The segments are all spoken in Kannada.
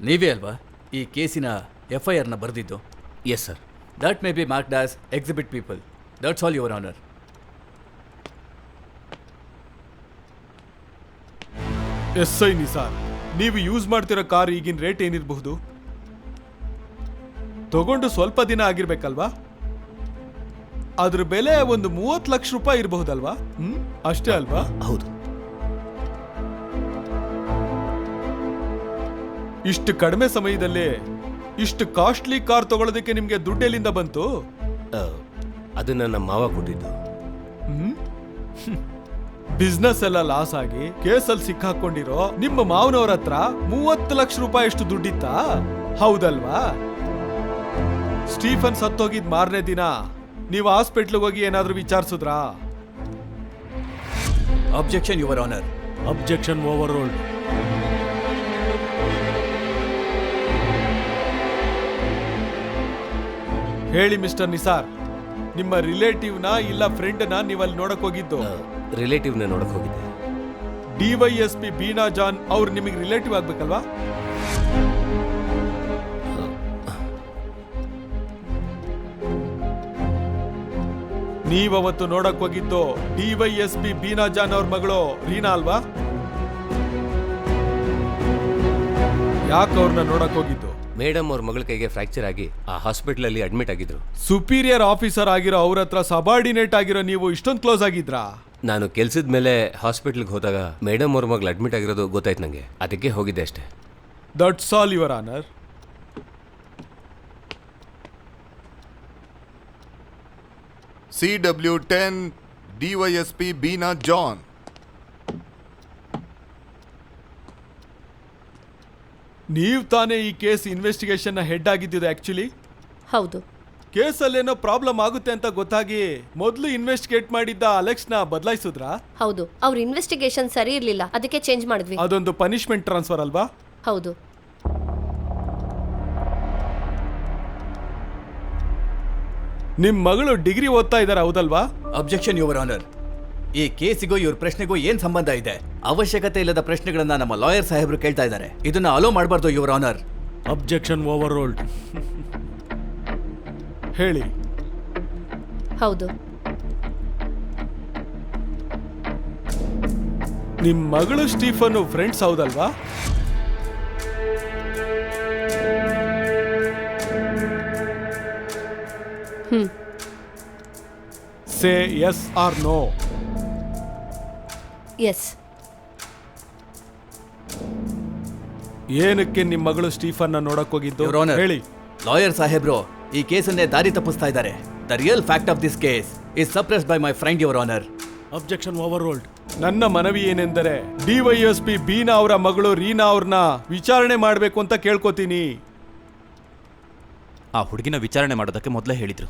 ನೀವೇ ಅಲ್ವಾ ಈ ಕೇಸಿನ FIR ಬರೆದಿದ್ದು? Yes sir. That may be marked as exhibit people. That's all your honour. SI Nisar, ನೀವು ಯೂಸ್ ಮಾಡ್ತಿರೋ ಕಾರ್ ಈಗಿನ ರೇಟ್ ಏನಿರಬಹುದು? ತಗೊಂಡು ಸ್ವಲ್ಪ ದಿನ ಆಗಿರ್ಬೇಕಲ್ವಾ? ಅದ್ರ ಬೆಲೆ ಒಂದು 30 ಲಕ್ಷ ರೂಪಾಯಿ ಇರಬಹುದಲ್ವಾ? ಅಷ್ಟೇ ಅಲ್ವಾ? ಹೌದು. ಇಷ್ಟು ಕಡಿಮೆ ಸಮಯದಲ್ಲಿ ಇಷ್ಟು ಕಾಸ್ಟ್ಲಿ ಕಾರ್ ತಗೊಳ್ಳೋದಕ್ಕೆ ನಿಮ್ಗೆ ದುಡ್ಡು ಎಲ್ಲಿಂದ ಬಂತು? ಅದನ್ನ ನಮ್ಮ ಮಾವ ಕೊಟ್ಟಿದ್ದು. ಬಿಸ್ನೆಸ್ ಎಲ್ಲ ಲಾಸ್ ಆಗಿ ಕೇಸಲ್ಲಿ ಸಿಕ್ಕಾಕೊಂಡಿರೋ ನಿಮ್ಮ ಮಾವನವ್ರ ಹತ್ರ 30 ಲಕ್ಷ ರೂಪಾಯಿ ಅಷ್ಟು ದುಡ್ಡಿತ್ತಾ? ಹೌದಲ್ವಾ? ಸ್ಟೀಫನ್ ಸತ್ತೋಗಿದ್ ಮಾರನೇ ದಿನ ನೀವು ಹಾಸ್ಪಿಟ್ಲಿಗೆ ಹೋಗಿ ಏನಾದ್ರೂ ವಿಚಾರಿಸಿದ್ರಾ? Objection your honour. Objection overruled. ಹೇಳಿ ಮಿಸ್ಟರ್ ನಿಸಾರ್, ನಿಮ್ಮ ರಿಲೇಟಿವ್ನ ಇಲ್ಲ ಫ್ರೆಂಡ್ನ ನೀವಲ್ಲಿ ನೋಡಕ್ ಹೋಗಿದ್ದು? ರಿಲೇಟಿವ್ನ ನೋಡಕ್ ಹೋಗಿದ್ದೆ. DYSP ಬೀನಾ ಜಾನ್ ಅವ್ರು ನಿಮಗೆ ರಿಲೇಟಿವ್ ಆಗ್ಬೇಕಲ್ವಾ? ನೀವವತ್ತು ನೋಡಕ್ ಹೋಗಿದ್ದು DYSP ಬೀನಾ ಜಾನ್ ಅವ್ರ ಮಗಳು ರೀನಾ ಅಲ್ವಾ? ಯಾಕೆ ಅವ್ರನ್ನ ನೋಡಕ್ ಹೋಗಿದ್ದು? ಮೇಡಮ್ ಅವ್ರ ಮಗಳ ಕೈಗೆ ಫ್ರಾಕ್ಚರ್ ಆಗಿ ಆ ಹಾಸ್ಪಿಟಲಲ್ಲಿ ಅಡ್ಮಿಟ್ ಆಗಿದ್ರು. ಸುಪೀರಿಯರ್ ಆಫೀಸರ್ ಆಗಿರೋ ಅವ್ರ ಹತ್ರ ಸಬಾರ್ಡಿನೇಟ್ ಆಗಿರೋ ನೀವು ಇಷ್ಟೊಂದು ಕ್ಲೋಸ್ ಆಗಿದ್ರಾ? ನಾನು ಕೆಲ್ಸದ ಮೇಲೆ ಹಾಸ್ಪಿಟ್ಲಿಗೆ ಹೋದಾಗ ಮೇಡಮ್ ಅವ್ರ ಮಗಳು ಅಡ್ಮಿಟ್ ಆಗಿರೋದು ಗೊತ್ತಾಯ್ತು ನನಗೆ. ಅದಕ್ಕೆ ಹೋಗಿದ್ದೆ ಅಷ್ಟೇ. That's all your honour. CW10 DYSP Beena John. ನೀವು ತಾನೇ ಈ ಕೇಸ್ ಇನ್ವೆಸ್ಟಿಗೇಷನ್ ಹೆಡ್ ಆಗಿದ್ದಿದ್ದು ಆಕ್ಚುಲಿ? ಹೌದು. ಕೇಸಲ್ಲೇನೋ ಪ್ರಾಬ್ಲಮ್ ಆಗುತ್ತೆ ಅಂತ ಗೊತ್ತಾಗಿ ಮೊದಲು ಇನ್ವೆಸ್ಟಿಗೇಟ್ ಮಾಡಿದ್ದ ಅಲೆಕ್ಸ್ನ ಬದಲಾಯಿಸಿದ್ರಾ? ಹೌದು, ಅವ್ರ ಇನ್ವೆಸ್ಟಿಗೇಷನ್ ಸರಿ ಇರ್ಲಿಲ್ಲ, ಅದಕ್ಕೆ ಚೇಂಜ್ ಮಾಡಿದ್ವಿ. ಅದೊಂದು ಪನಿಷ್ಮೆಂಟ್ ಟ್ರಾನ್ಸ್ಫರ್ ಅಲ್ವಾ? ಹೌದು. ನಿಮ್ ಮಗಳು ಡಿಗ್ರಿ ಓದ್ತಾ ಇದಾರೆ ಹೌದಲ್ವಾ? Objection your honour. ಈ ಕೇಸಿಗೂ ಇವ್ರ ಪ್ರಶ್ನೆಗೂ ಏನ್ ಸಂಬಂಧ ಇದೆ? ಅವಶ್ಯಕತೆ ಇಲ್ಲದ ಪ್ರಶ್ನೆಗಳನ್ನ ನಮ್ಮ ಲಾಯರ್ ಸಾಹೇಬ್ರು ಕೇಳ್ತಾ ಇದ್ದಾರೆ. ಇದನ್ನ ಅಲೋ ಮಾಡಬಾರ್ದು your honour. Objection overruled. ಹೇಳಿ. ಹೌದು. ನಿಮ್ ಮಗಳು ಸ್ಟೀಫನ್ ಫ್ರೆಂಡ್ಸ್ ಹೌದಲ್ವಾ? Say yes or no. Yes. ಏನಕ್ಕೆ ನಿಮ್ಮ ಮಗಳು ಸ್ಟೀಫನ್ ನೋಡಕ್ ಹೋಗಿದ್ದು? ಯುವರ್ ಆನರ್, ಹೇಳಿ. ಲಾಯರ್ ಸಾಹೇಬ್ರು ಈ ಕೇಸನ್ನೇ ದಾರಿ ತಪ್ಪಿಸ್ತಾ ಇದ್ದಾರೆ. The real fact of this case is suppressed by my friend your honour. Objection over ruled. ನನ್ನ ಮನವಿ ಏನೆಂದರೆ DYSP ಬೀನಾ ಅವರ ಮಗಳು ರೀನಾ ಅವ್ರನ್ನ ವಿಚಾರಣೆ ಮಾಡಬೇಕು ಅಂತ ಕೇಳ್ಕೊತೀನಿ. ಆ ಹುಡುಗಿನ ವಿಚಾರಣೆ ಮಾಡೋದಕ್ಕೆ ಮೊದಲೇ ಹೇಳಿದ್ರು.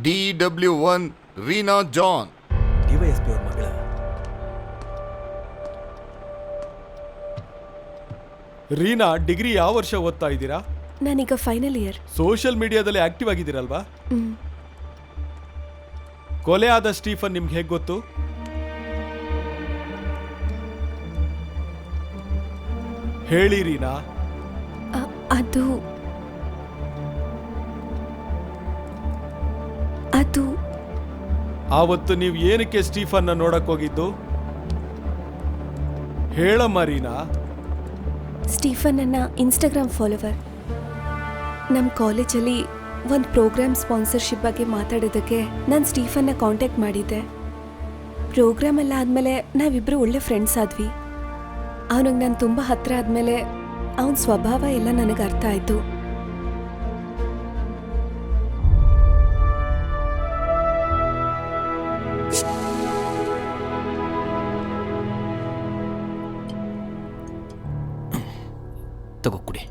DW1 Reena John. DYSP ಅವ್ರ ಮಗಳ. ರೀನಾ, ಡಿಗ್ರಿ ಯಾವ ವರ್ಷ ಓದ್ತಾ ಇದ್ದೀರಾ? ನಾನೀಗ ಫೈನಲ್ ಇಯರ್. ಸೋಷಿಯಲ್ ಮೀಡಿಯಾದಲ್ಲಿ ಆಕ್ಟಿವ್ ಆಗಿದ್ದೀರಲ್ವಾ? ಕೊಲೆ ಆದ ಸ್ಟೀಫನ್ ನಿಮ್ಗೆ ಹೇಗೆ ಗೊತ್ತು? ಹೇಳಿ ರೀನಾ. ಅದು ಆವತ್ತು ನೀವು ಏನಕ್ಕೆ ಸ್ಟೀಫನ್ನ ನೋಡಕ್ ಹೋಗಿದ್ದು? ಹೇಳಮ್ಮ ರೀನಾ. ಸ್ಟೀಫನ್ ನನ್ನ ಇನ್ಸ್ಟಾಗ್ರಾಮ್ ಫಾಲೋವರ್. ನಮ್ಮ ಕಾಲೇಜಲ್ಲಿ ಒಂದು ಪ್ರೋಗ್ರಾಮ್ ಸ್ಪಾನ್ಸರ್ಶಿಪ್ ಬಗ್ಗೆ ಮಾತಾಡೋದಕ್ಕೆ ನಾನು ಸ್ಟೀಫನ್ನ ಕಾಂಟ್ಯಾಕ್ಟ್ ಮಾಡಿದ್ದೆ. ಪ್ರೋಗ್ರಾಮ್ ಎಲ್ಲ ಆದಮೇಲೆ ನಾವಿಬ್ಬರು ಒಳ್ಳೆ ಫ್ರೆಂಡ್ಸ್ ಆದ್ವಿ. ಅವನಿಗೆ ನಾನು ತುಂಬ ಹತ್ತಿರ ಆದಮೇಲೆ ಅವನ ಸ್ವಭಾವ ಎಲ್ಲ ನನಗೆ ಅರ್ಥ ಆಯಿತು. ತಗೋ ಕುಡಿ.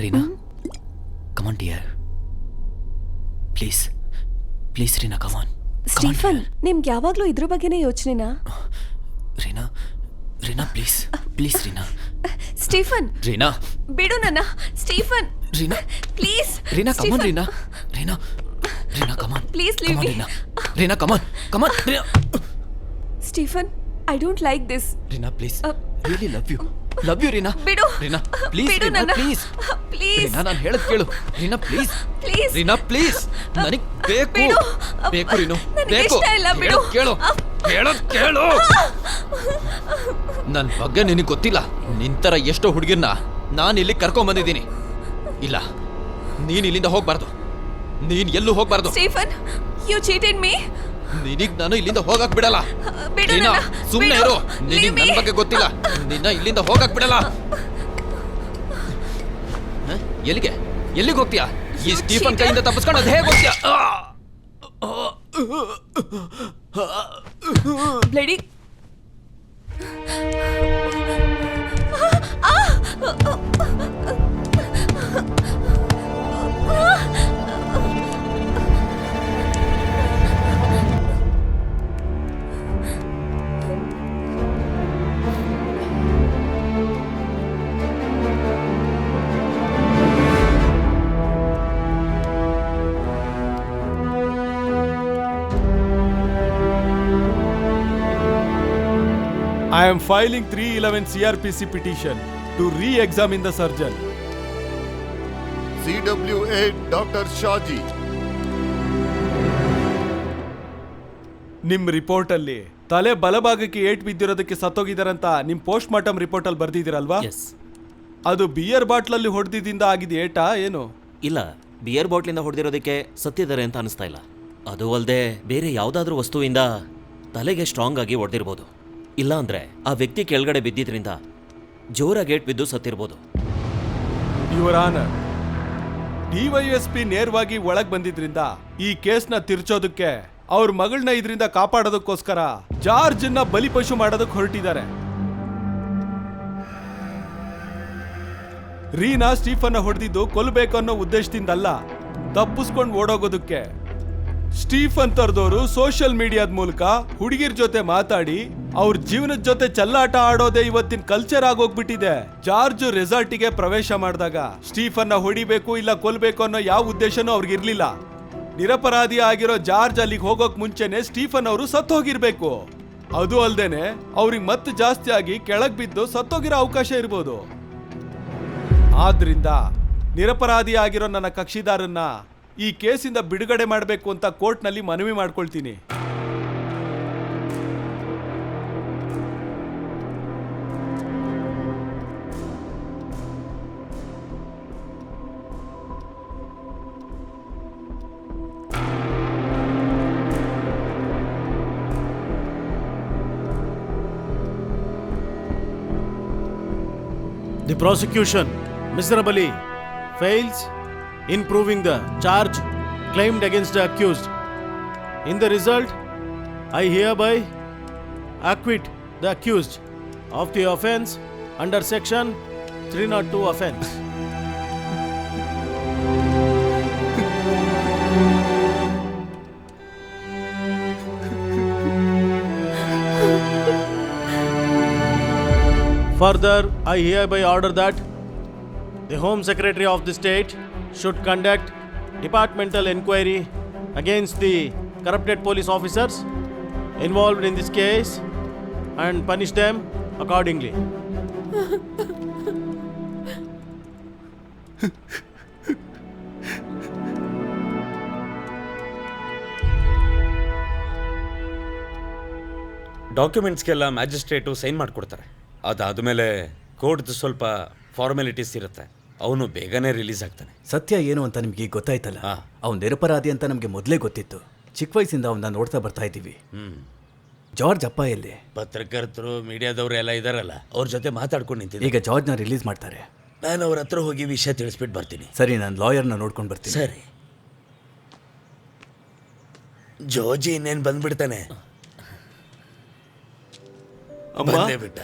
Reena, come on dear, please please Reena, come on. Stephen, ನಿಮ್ಗೆ ಯಾವಾಗಲೂ ಇದ್ರ ಬಗ್ಗೆನೇ ಯೋಚನೆನಾ? Reena Reena please please Reena. Stephen, Reena ಬಿಡು ನನ್ನ. Stephen, Reena please. Reena come on. Reena Reena Reena come on. Please leave me. Reena come on come on. Stephen, I don't like this. Reena please really love you Reena. ಬಿಡು. ರೀನಾ ಪ್ಲೀಸ್, ಬಿಡು ರೀನಾ ನನ್ನ. ಪ್ಲೀಸ್. ಪ್ಲೀಸ್. ರೀನಾ ನಾನು ಹೇಳದ್ ಕೇಳು. Reena please. Please. Reena please, ನನಗ್ ಬೇಕು. ಬಿಡು. ಬೇಕು ರೀನು, ನನಗೆ ಬೇಕು. ಇಷ್ಟ ಇಲ್ಲ, ಬಿಡು. ಹೇಳೋದ್ ಕೇಳು. ನನ್ ಬಗ್ಗೆ ನಿನಗೆ ಗೊತ್ತಿಲ್ಲ. ನಿಂತರ ಎಷ್ಟೋ ಹುಡುಗಿರ್ನ ನಾನು ಇಲ್ಲಿ ಕರ್ಕೊಂಡ್ ಬಂದಿದ್ದೀನಿ. ಇಲ್ಲ, ನೀನ್ ಇಲ್ಲಿಂದ ಹೋಗ್ಬಾರ್ದು. ನೀನ್ ಎಲ್ಲೂ ಹೋಗ್ಬಾರ್ದು. Stephen, you cheated me. ನಿನಗ್ ನಾನು ಇಲ್ಲಿಂದ ಹೋಗಕ್ ಬಿಡಲ್ಲ. ಬಿಡು ರೀನಾ ನನ್ನ. ಸುಮ್ನೆ ಬಿಡು. ಇರು. ನಿನಗ್ Leave ನನ್ me. ಬಗ್ಗೆ ಗೊತ್ತಿಲ್ಲ. ನಿನ್ನ ಇಲ್ಲಿಂದ ಹೋಗಕ್ ಬಿಡಲ್ಲ. ಹ? ಎಲ್ಲಿಗೆ ಹೋಗ್ತೀಯಾ? ಈ You ಸ್ಟೀಫನ್ cheater. ಕೈಯಿಂದ ತಪ್ಪಿಸ್ಕೊಂಡು ಅದ್ ಹೇಗೆ ಹೋಗ್ತೀಯಾ? Bloody. I am filing 311 CRPC petition to re-examine the surgeon. CWA Dr. Shaji. ನಿಮ್ ರಿಪೋರ್ಟ್ ಅಲ್ಲಿ ತಲೆ ಬಲಭಾಗಕ್ಕೆ ಏಟ್ ಬಿದ್ದಿರೋದಕ್ಕೆ ಸತ್ತೋಗಿದಾರಂತ ನಿಮ್ ಪೋಸ್ಟ್ ಮಾರ್ಟಮ್ ರಿಪೋರ್ಟ್ ಅಲ್ಲಿ ಬರ್ದಿದ್ದೀರಲ್ವಾ? ಎಸ್. ಅದು ಬಿಯರ್ ಬಾಟ್ಲಲ್ಲಿ ಹೊಡೆದಿದ್ದಿಂದ ಆಗಿದ ಏಟಾ ಏನು? ಇಲ್ಲ, ಬಿಯರ್ ಬಾಟ್ಲಿಂದ ಹೊಡೆದಿರೋದಕ್ಕೆ ಸತ್ತಿದ್ದಾರೆ ಅಂತ ಅನಿಸ್ತಾ ಇಲ್ಲ. ಅದು ಅಲ್ಲದೆ ಬೇರೆ ಯಾವುದಾದ್ರೂ ವಸ್ತುವಿಂದ ತಲೆಗೆ ಸ್ಟ್ರಾಂಗ್ ಆಗಿ ಹೊಡೆದಿರ್ಬೋದು. ಇಲ್ಲ ಅಂದ್ರೆ ಆ ವ್ಯಕ್ತಿ ಕೆಳಗಡೆ ಬಿದ್ದಿದ್ರಿಂದ ಜೋರಾಗಿ ಏಟ್ ಬಿದ್ದು ಸತ್ತಿರ್ಬೋದು. ಯುವರ್ ಆನರ್, DYSP ನೇರವಾಗಿ ಒಳಗ್ ಬಂದಿದ್ರಿಂದ ಈ ಕೇಸ್ನ ತಿರ್ಚೋದಕ್ಕೆ ಅವ್ರ ಮಗಳನ್ನ ಇದರಿಂದ ಕಾಪಾಡೋದಕ್ಕೋಸ್ಕರ ಜಾರ್ಜ್ನ ಬಲಿಪಶು ಮಾಡೋದಕ್ಕೆ ಹೊರಟಿದ್ದಾರೆ. ರೀನಾ ಸ್ಟೀಫನ್ನ ಹೊಡೆದಿದ್ದು ಕೊಲ್ಲಬೇಕು ಅನ್ನೋ ಉದ್ದೇಶದಿಂದಲ್ಲ, ತಪ್ಪಿಸ್ಕೊಂಡು ಓಡೋಗೋದಕ್ಕೆ. ಸ್ಟೀಫನ್ ತರದವರು ಸೋಷಿಯಲ್ ಮೀಡಿಯಾದ ಮೂಲಕ ಹುಡುಗಿರ್ ಜೊತೆ ಮಾತಾಡಿ ಅವ್ರ ಜೀವನದ ಜೊತೆ ಚೆಲ್ಲಾಟ ಆಡೋದೇ ಇವತ್ತಿನ ಕಲ್ಚರ್ ಆಗೋಗ್ಬಿಟ್ಟಿದೆ. ಜಾರ್ಜ್ ರೆಸಾರ್ಟಿಗೆ ಪ್ರವೇಶ ಮಾಡಿದಾಗ ಸ್ಟೀಫನ್ನ ಹೊಡಿಬೇಕು ಇಲ್ಲ ಕೊಲ್ಬೇಕು ಅನ್ನೋ ಯಾವ ಉದ್ದೇಶನೂ ಅವ್ರಿಗಿರ್ಲಿಲ್ಲ. ನಿರಪರಾಧಿ ಆಗಿರೋ ಜಾರ್ಜ್ ಅಲ್ಲಿಗೆ ಹೋಗೋಕ್ ಮುಂಚೆನೆ ಸ್ಟೀಫನ್ ಅವರು ಸತ್ತೋಗಿರ್ಬೇಕು. ಅದು ಅಲ್ದೇನೆ ಅವ್ರಿಗೆ ಮತ್ತೆ ಜಾಸ್ತಿ ಆಗಿ ಕೆಳಗ್ ಬಿದ್ದು ಸತ್ತೋಗಿರೋ ಅವಕಾಶ ಇರ್ಬೋದು. ಆದ್ರಿಂದ ನಿರಪರಾಧಿ ಆಗಿರೋ ನನ್ನ ಕಕ್ಷಿದಾರನ್ನ ಈ ಕೇಸಿಂದ ಬಿಡುಗಡೆ ಮಾಡಬೇಕು ಅಂತ ಕೋರ್ಟ್ನಲ್ಲಿ ಮನವಿ ಮಾಡ್ಕೊಳ್ತೀನಿ. The prosecution miserably fails in proving the charge claimed against the accused. In the result, I hereby acquit the accused of the offence under section 302 offence. Further, I hereby order that the Home Secretary of the state should conduct departmental inquiry against the corrupted police officers involved in this case and punish them accordingly. ಡಾಕ್ಯುಮೆಂಟ್ಸ್ಗೆಲ್ಲ ಮ್ಯಾಜಿಸ್ಟ್ರೇಟು ಸೈನ್ ಮಾಡಿಕೊಡ್ತಾರೆ. ಅದಾದಮೇಲೆ ಕೋರ್ಟ್ದು ಸ್ವಲ್ಪ ಫಾರ್ಮಾಲಿಟೀಸ್ ಇರುತ್ತೆ. ಅವನು ಬೇಗನೆ ರಿಲೀಸ್ ಆಗ್ತಾನೆ. ಸತ್ಯ ಏನು ಅಂತ ನಿಮ್ಗೆ ಗೊತ್ತಾಯ್ತಲ್ಲ, ಅವ್ನು ನಿರಪರಾಧಿ ಅಂತ ನಮಗೆ ಮೊದಲೇ ಗೊತ್ತಿತ್ತು. ಚಿಕ್ಕ ವಯಸ್ಸಿಂದ ಅವನ್ನ ನೋಡ್ತಾ ಬರ್ತಾ ಇದ್ದೀವಿ. ಜಾರ್ಜ್ ಅಪ್ಪ ಎಲ್ಲಿ? ಪತ್ರಕರ್ತರು ಮೀಡಿಯಾದವರು ಎಲ್ಲ ಇದಾರಲ್ಲ, ಅವ್ರ ಜೊತೆ ಮಾತಾಡ್ಕೊಂಡು ನಿಂತಿದ್ದೆ. ಈಗ ಜಾರ್ಜ್ನ ರಿಲೀಸ್ ಮಾಡ್ತಾರೆ. ನಾನು ಅವ್ರ ಹತ್ರ ಹೋಗಿ ವಿಷಯ ತಿಳಿಸ್ಬಿಟ್ಟು ಬರ್ತೀನಿ. ಸರಿ, ನಾನು ಲಾಯರ್ನ ನೋಡ್ಕೊಂಡು ಬರ್ತೀನಿ. ಸರಿ. ಜೋಜಿ ಇನ್ನೇನು ಬಂದ್ಬಿಡ್ತಾನೆ. ಬಂದೇ ಬಿಟ್ಟ.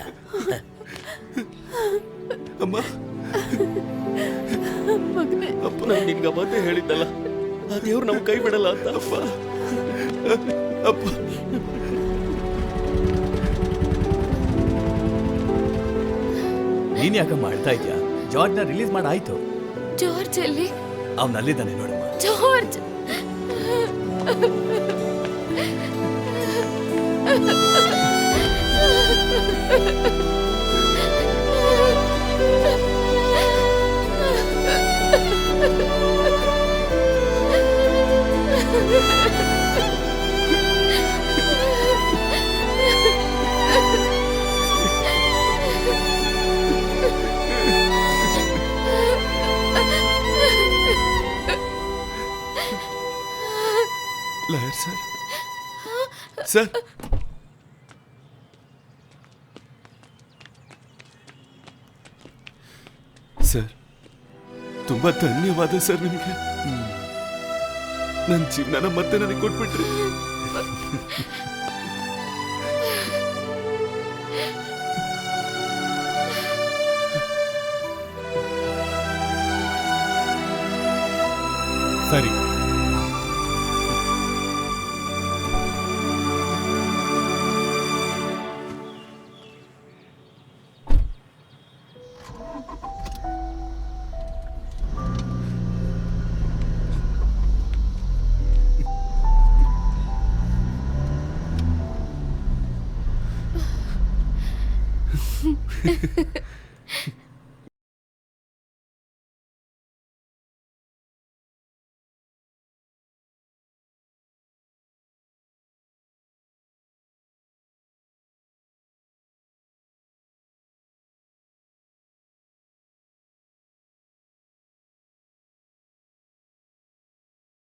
ಅಮ್ಮ, ಅಪ್ಪ, ನಾನು ನಿನ್ಗೆ ಅವತ್ತೇ ಹೇಳಿದ್ದಲ್ಲ, ಆ ದೇವ್ರು ನಮ್ಮ ಕೈ ಬಿಡಲ್ಲ ಅಂತ. ಅಪ್ಪ, ಅಪ್ಪ. ನೀನ್ ಯಾಕೆ ಮಾಡ್ತಾ ಇದ್ಯಾ? ಜಾರ್ಜ್ನ ರಿಲೀಸ್ ಮಾಡಾಯ್ತು. ಜಾರ್ಜ್ ಅಲ್ಲಿ? ಅವನಲ್ಲಿದ್ದಾನೆ ನೋಡಮ್ಮ. ಜಾರ್ಜ್ ಸರ್ ಸರ್ ತುಂಬಾ ಧನ್ಯವಾದ ಸರ್ ನಿಮಗೆ. ನನ್ನ ಜೀವನನ ಮತ್ತೆ ನನಗೆ ಕೊಟ್ಬಿಟ್ರಿ. ಸರಿ,